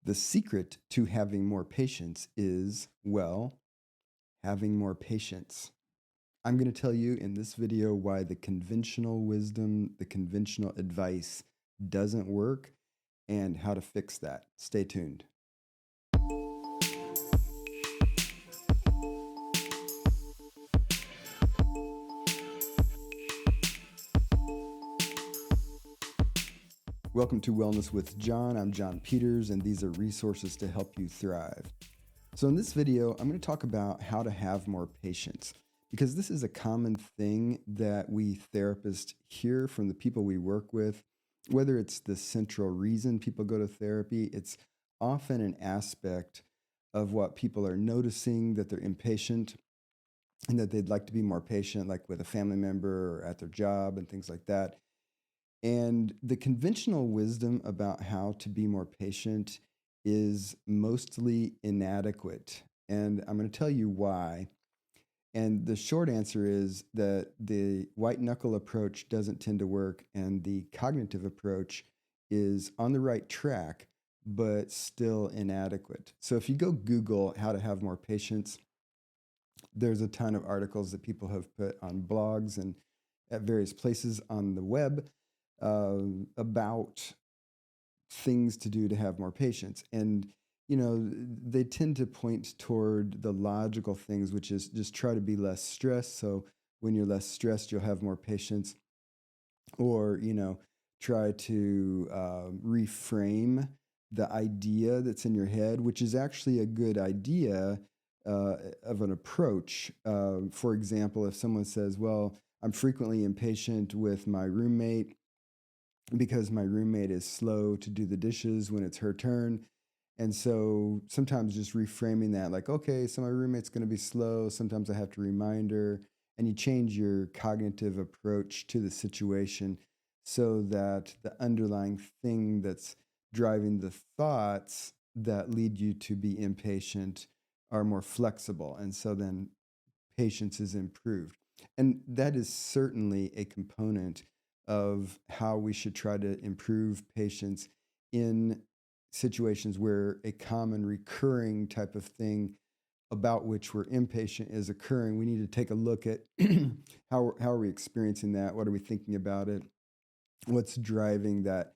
The secret to having more patience is, well, having more patience. I'm going to tell you in this video why the conventional wisdom, the conventional advice doesn't work and how to fix that. Stay tuned. Welcome to Wellness with John. I'm John Peters, and these are resources to help you thrive. So in this video, I'm going to talk about how to have more patience, because this is a common thing that we therapists hear from the people we work with. Whether it's the central reason people go to therapy, it's often an aspect of what people are noticing, that they're impatient and that they'd like to be more patient, like with a family member or at their job and things like that. And the conventional wisdom about how to be more patient is mostly inadequate. And I'm going to tell you why. And the short answer is that the white knuckle approach doesn't tend to work, and the cognitive approach is on the right track, but still inadequate. So if you go Google how to have more patience, there's a ton of articles that people have put on blogs and at various places on the web about things to do to have more patience. And, they tend to point toward the logical things, which is just try to be less stressed. So when you're less stressed, you'll have more patience. Or, try to reframe the idea that's in your head, which is actually a good idea of an approach. For example, if someone says, well, I'm frequently impatient with my roommate because my roommate is slow to do the dishes when it's her turn. And so sometimes just reframing that, like, okay, so my roommate's going to be slow. Sometimes I have to remind her. And you change your cognitive approach to the situation so that the underlying thing that's driving the thoughts that lead you to be impatient are more flexible. And so then patience is improved. And that is certainly a component of how we should try to improve patience in situations where a common recurring type of thing about which we're impatient is occurring. We need to take a look at how are we experiencing that? What are we thinking about it? What's driving that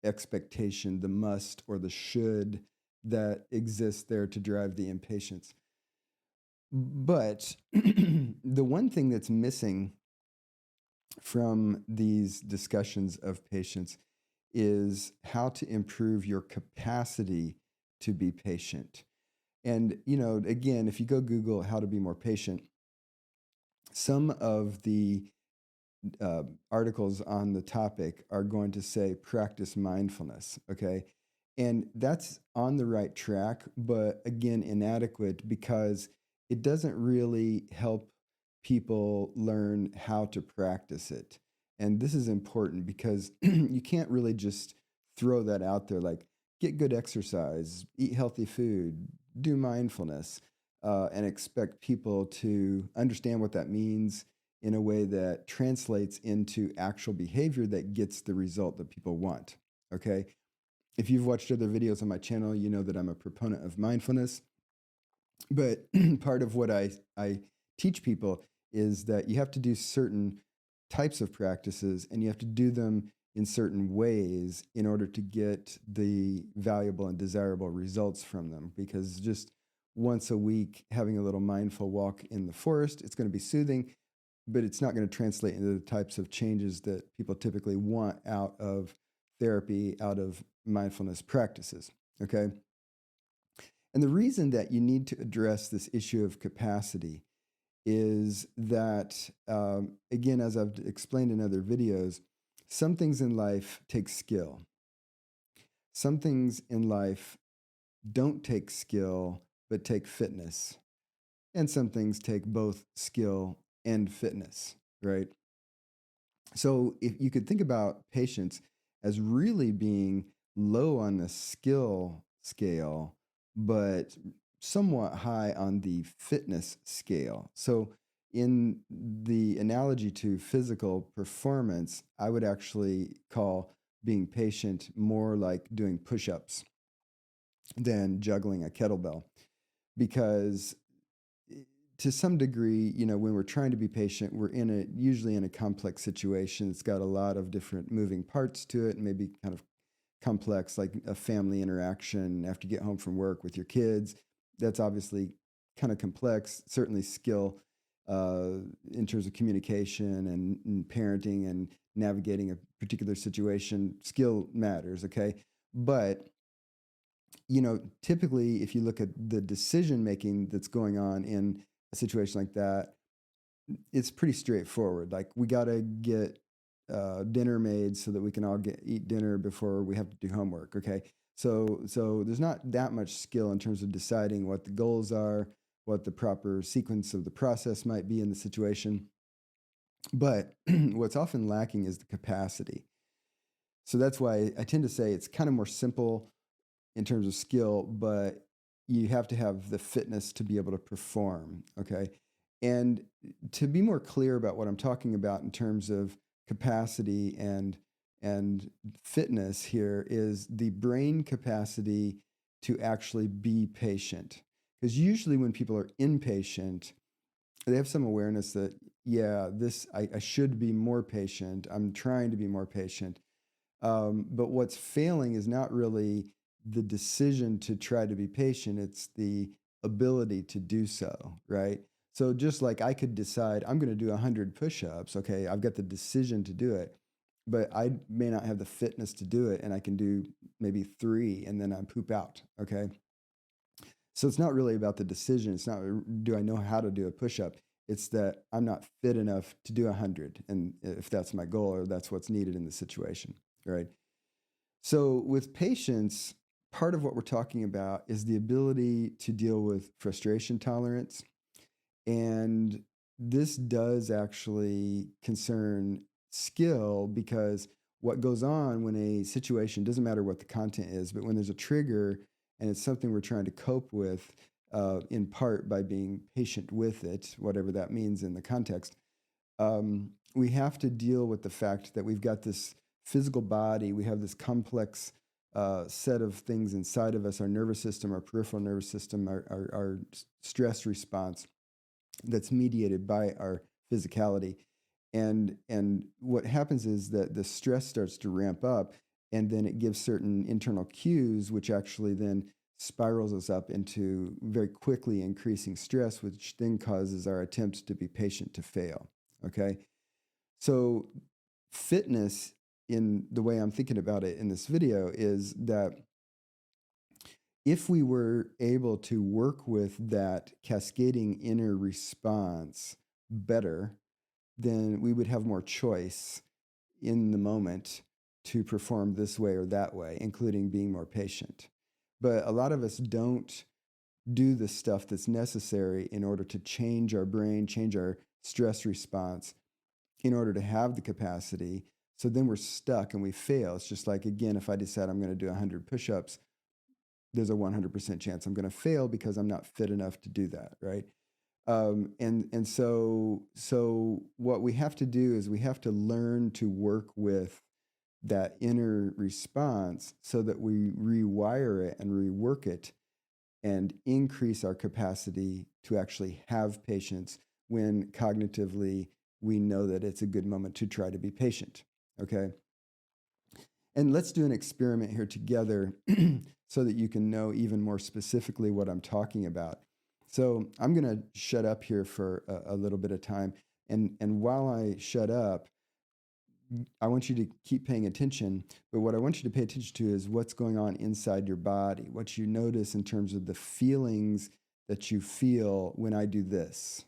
expectation, the must or the should that exists there to drive the impatience? But the one thing that's missing from these discussions of patience is how to improve your capacity to be patient. And, again, if you go Google how to be more patient, some of the articles on the topic are going to say practice mindfulness, okay? And that's on the right track, but again, inadequate because it doesn't really help people learn how to practice it. And this is important because you can't really just throw that out there like, get good exercise, eat healthy food, do mindfulness, and expect people to understand what that means in a way that translates into actual behavior that gets the result that people want, okay? If you've watched other videos on my channel, you know that I'm a proponent of mindfulness. But part of what I teach people is that you have to do certain types of practices and you have to do them in certain ways in order to get the valuable and desirable results from them. Because just once a week, having a little mindful walk in the forest, it's going to be soothing, but it's not going to translate into the types of changes that people typically want out of therapy, out of mindfulness practices, okay? And the reason that you need to address this issue of capacity is that, again, as I've explained in other videos, some things in life take skill. Some things in life don't take skill, but take fitness. And some things take both skill and fitness, right? So if you could think about patience as really being low on the skill scale, but somewhat high on the fitness scale. So in the analogy to physical performance, I would actually call being patient more like doing push-ups. than juggling a kettlebell because i- to some degree, when we're trying to be patient, we're usually in a complex situation. It's got a lot of different moving parts to it, and maybe kind of complex, like a family interaction after you get home from work with your kids. That's obviously kind of complex, certainly skill uh, in terms of communication and parenting and navigating a particular situation. Skill matters, okay? But typically, if you look at the decision making that's going on in a situation like that, it's pretty straightforward. Like we got to get dinner made so that we can all eat dinner before we have to do homework. Okay, so there's not that much skill in terms of deciding what the goals are, what the proper sequence of the process might be in the situation. But what's often lacking is the capacity. So that's why I tend to say it's kind of more simple in terms of skill, but you have to have the fitness to be able to perform. Okay. And to be more clear about what I'm talking about in terms of capacity and fitness here is the brain capacity to actually be patient. Because usually when people are impatient, they have some awareness that, yeah, I should be more patient. I'm trying to be more patient. But what's failing is not really the decision to try to be patient, it's the ability to do so, right? So just like I could decide I'm going to do 100 push-ups, okay, I've got the decision to do it, but I may not have the fitness to do it, and I can do maybe 3 and then I poop out, okay? So it's not really about the decision. It's not, do I know how to do a push-up? It's that I'm not fit enough to do 100, and if that's my goal or that's what's needed in the situation, right? So, with patience, part of what we're talking about is the ability to deal with frustration tolerance. And this does actually concern skill because what goes on when a situation doesn't matter what the content is, but when there's a trigger and it's something we're trying to cope with, in part by being patient with it, whatever that means in the context, we have to deal with the fact that we've got this physical body, we have this complex set of things inside of us, our nervous system, our peripheral nervous system, our stress response that's mediated by our physicality. And what happens is that the stress starts to ramp up, and then it gives certain internal cues, which actually then spirals us up into very quickly increasing stress, which then causes our attempts to be patient to fail. Okay. So, fitness, in the way I'm thinking about it in this video, is that if we were able to work with that cascading inner response better, then we would have more choice in the moment to perform this way or that way, including being more patient. But a lot of us don't do the stuff that's necessary in order to change our brain, change our stress response in order to have the capacity. So then we're stuck and we fail. It's just like, again, if I decide I'm going to do 100 push ups, there's a 100% chance I'm going to fail because I'm not fit enough to do that, right? And so what we have to do is we have to learn to work with that inner response so that we rewire it and rework it and increase our capacity to actually have patience when cognitively we know that it's a good moment to try to be patient. Okay. And let's do an experiment here together so that you can know even more specifically what I'm talking about. So I'm going to shut up here for a little bit of time. And while I shut up, I want you to keep paying attention. But what I want you to pay attention to is what's going on inside your body, what you notice in terms of the feelings that you feel when I do this.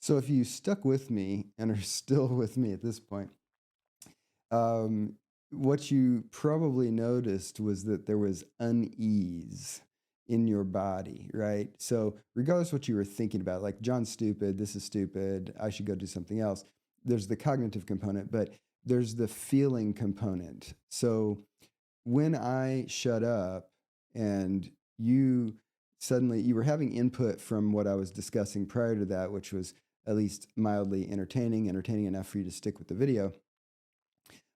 So if you stuck with me and are still with me at this point, um, what you probably noticed was that there was unease in your body, right? So regardless what you were thinking about, like John's stupid, this is stupid, I should go do something else. There's the cognitive component, but there's the feeling component. So when I shut up and you suddenly you were having input from what I was discussing prior to that, which was at least mildly entertaining enough for you to stick with the video.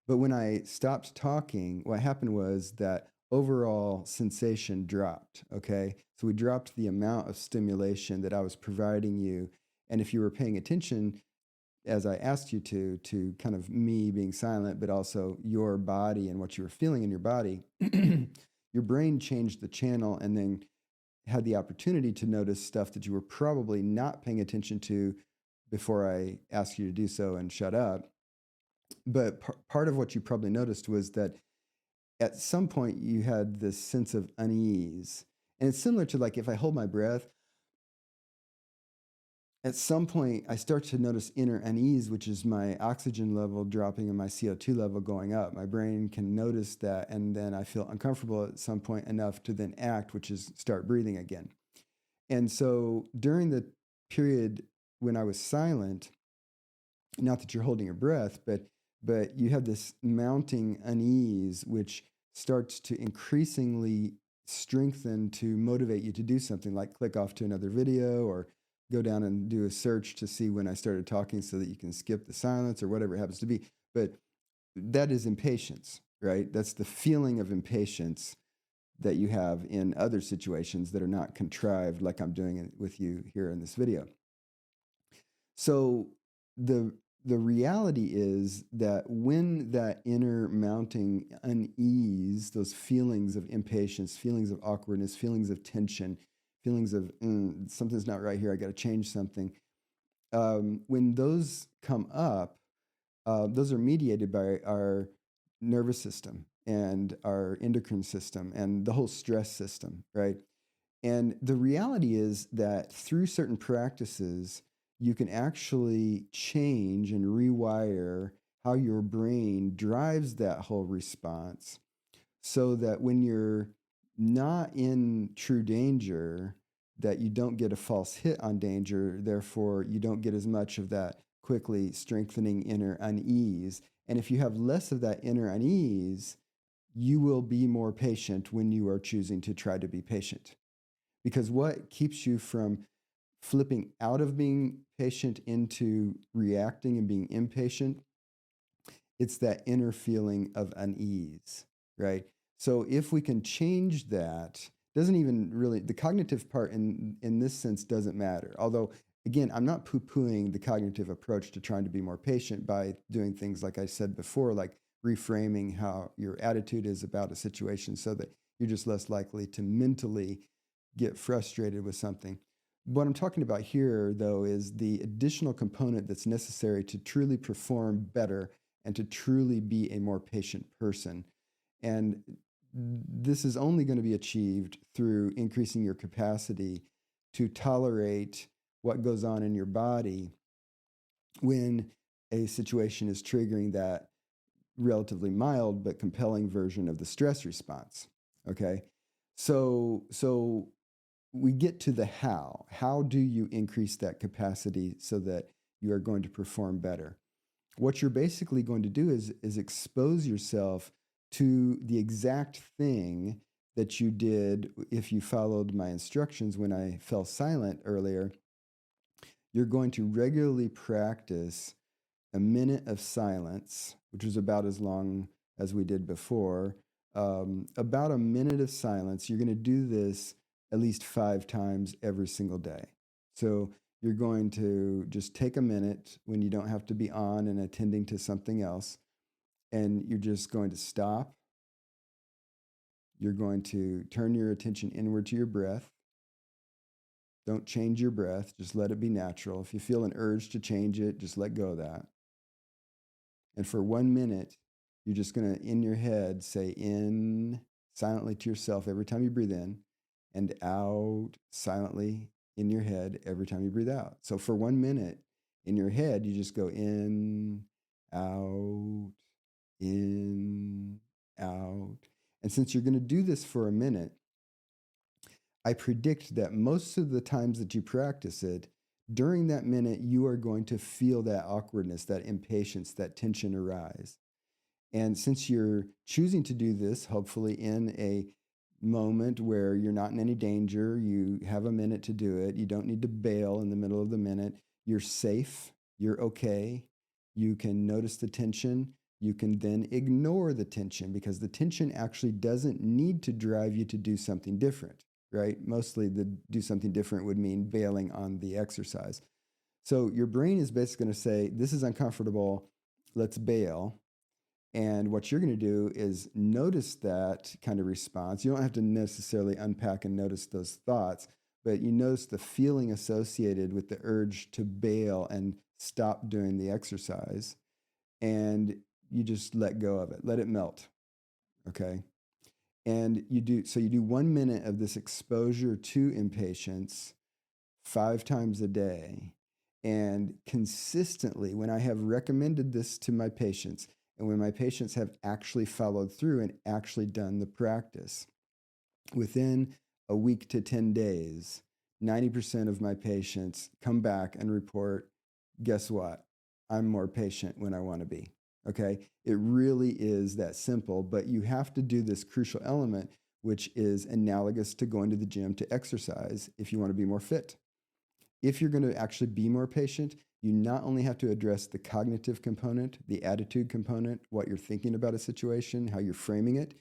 But when I stopped talking, what happened was that overall sensation dropped. Okay. So we dropped the amount of stimulation that I was providing you. And if you were paying attention, as I asked you to kind of me being silent, but also your body and what you were feeling in your body, your brain changed the channel and then had the opportunity to notice stuff that you were probably not paying attention to before I asked you to do so and shut up. But part of what you probably noticed was that at some point you had this sense of unease. And it's similar to like if I hold my breath, at some point I start to notice inner unease, which is my oxygen level dropping and my CO2 level going up. My brain can notice that, and then I feel uncomfortable at some point enough to then act, which is start breathing again. And so during the period when I was silent, not that you're holding your breath, but you have this mounting unease, which starts to increasingly strengthen to motivate you to do something like click off to another video or go down and do a search to see when I started talking so that you can skip the silence or whatever it happens to be. But that is impatience, right? That's the feeling of impatience that you have in other situations that are not contrived like I'm doing it with you here in this video. So the the reality is that when that inner mounting unease, those feelings of impatience, feelings of awkwardness, feelings of tension, feelings of something's not right here, I got to change something. When those come up, those are mediated by our nervous system and our endocrine system and the whole stress system, right? And the reality is that through certain practices, you can actually change and rewire how your brain drives that whole response so that when you're not in true danger, that you don't get a false hit on danger, therefore you don't get as much of that quickly strengthening inner unease. And if you have less of that inner unease, you will be more patient when you are choosing to try to be patient. Because what keeps you from flipping out of being patient into reacting and being impatient? It's that inner feeling of unease, right? So if we can change that, doesn't even really, the cognitive part in this sense doesn't matter. Although, again, I'm not poo-pooing the cognitive approach to trying to be more patient by doing things like I said before, like reframing how your attitude is about a situation so that you're just less likely to mentally get frustrated with something. What I'm talking about here, though, is the additional component that's necessary to truly perform better and to truly be a more patient person. And this is only going to be achieved through increasing your capacity to tolerate what goes on in your body when a situation is triggering that relatively mild but compelling version of the stress response. Okay? So we get to the how. How do you increase that capacity so that you are going to perform better? What you're basically going to do is expose yourself to the exact thing that you did if you followed my instructions when I fell silent earlier. You're going to regularly practice a minute of silence, which was about as long as we did before. About a minute of silence. You're going to do this at least 5 times every single day. So you're going to just take a minute when you don't have to be on and attending to something else, and you're just going to stop. You're going to turn your attention inward to your breath. Don't change your breath, just let it be natural. If you feel an urge to change it, just let go of that. And for 1 minute, you're just going to, in your head, say in silently to yourself every time you breathe in, and out silently in your head every time you breathe out. So for 1 minute, In your head, you just go out, in, out. And since you're going to do this for a minute, I predict that most of the times that you practice it, during that minute, you are going to feel that awkwardness, that impatience, that tension arise. And since you're choosing to do this, hopefully in a moment where you're not in any danger, you have a minute to do it, you don't need to bail in the middle of the minute, you're safe, you're okay, you can notice the tension, you can then ignore the tension because the tension actually doesn't need to drive you to do something different, right? Mostly the do something different would mean bailing on the exercise. So your brain is basically going to say, this is uncomfortable, let's bail. And what you're going to do is notice that kind of response. You don't have to necessarily unpack and notice those thoughts, but you notice the feeling associated with the urge to bail and stop doing the exercise. And you just let go of it, let it melt. Okay. And you do 1 minute of this exposure to impatience 5 times a day. And consistently, when I have recommended this to my patients, and when my patients have actually followed through and actually done the practice, within a week to 10 days, 90% of my patients come back and report, guess what? I'm more patient when I want to be. Okay. It really is that simple, but you have to do this crucial element, which is analogous to going to the gym to exercise if you want to be more fit. If you're going to actually be more patient, you not only have to address the cognitive component, the attitude component, what you're thinking about a situation, how you're framing it,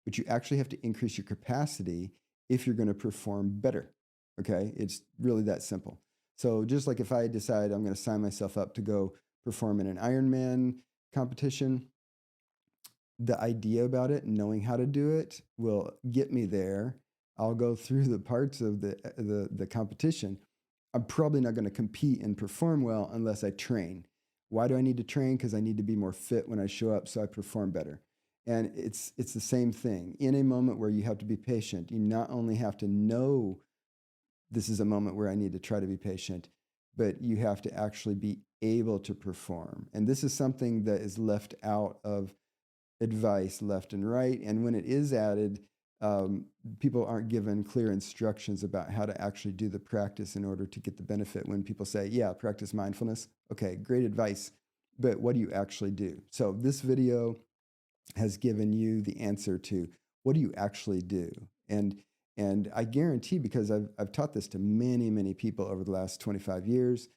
but you actually have to increase your capacity if you're going to perform better. Okay. It's really that simple. So just like if I decide I'm going to sign myself up to go perform in an Ironman competition, the idea about it, knowing how to do it, will get me there. I'll go through the parts of the competition. I'm probably not going to compete and perform well unless I train. Why do I need to train? Because I need to be more fit when I show up so I perform better. And it's the same thing. In a moment where you have to be patient, you not only have to know this is a moment where I need to try to be patient, but you have to actually be able to perform. And this is something that is left out of advice left and right. And when it is added, people aren't given clear instructions about how to actually do the practice in order to get the benefit. When people say, yeah, practice mindfulness. Okay, great advice. But what do you actually do? So this video has given you the answer to what do you actually do? And I guarantee, because I've taught this to many, many people over the last 25 years,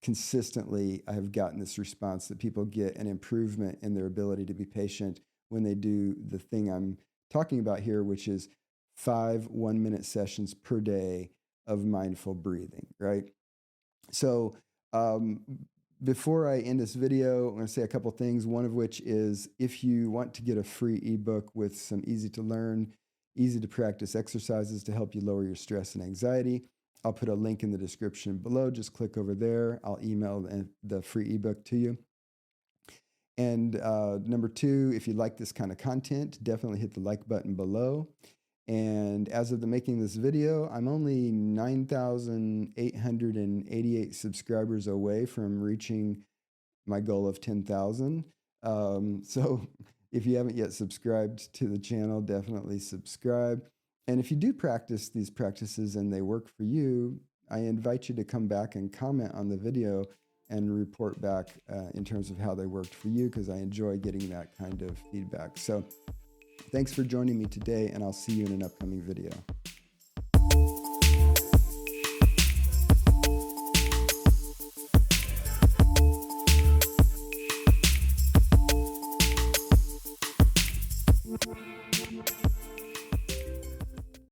consistently I have gotten this response that people get an improvement in their ability to be patient when they do the thing I'm talking about here, which is 5 1-minute sessions per day of mindful breathing, right? So before I end this video, I'm going to say a couple things. One of which is, if you want to get a free ebook with some easy to learn, easy to practice exercises to help you lower your stress and anxiety, I'll put a link in the description below. Just click over there. I'll email the free ebook to you. And number 2, if you like this kind of content, definitely hit the like button below. And as of the making of this video, I'm only 9,888 subscribers away from reaching my goal of 10,000. So if you haven't yet subscribed to the channel, definitely subscribe. And if you do practice these practices and they work for you, I invite you to come back and comment on the video and report back in terms of how they worked for you, because I enjoy getting that kind of feedback. So thanks for joining me today, and I'll see you in an upcoming video.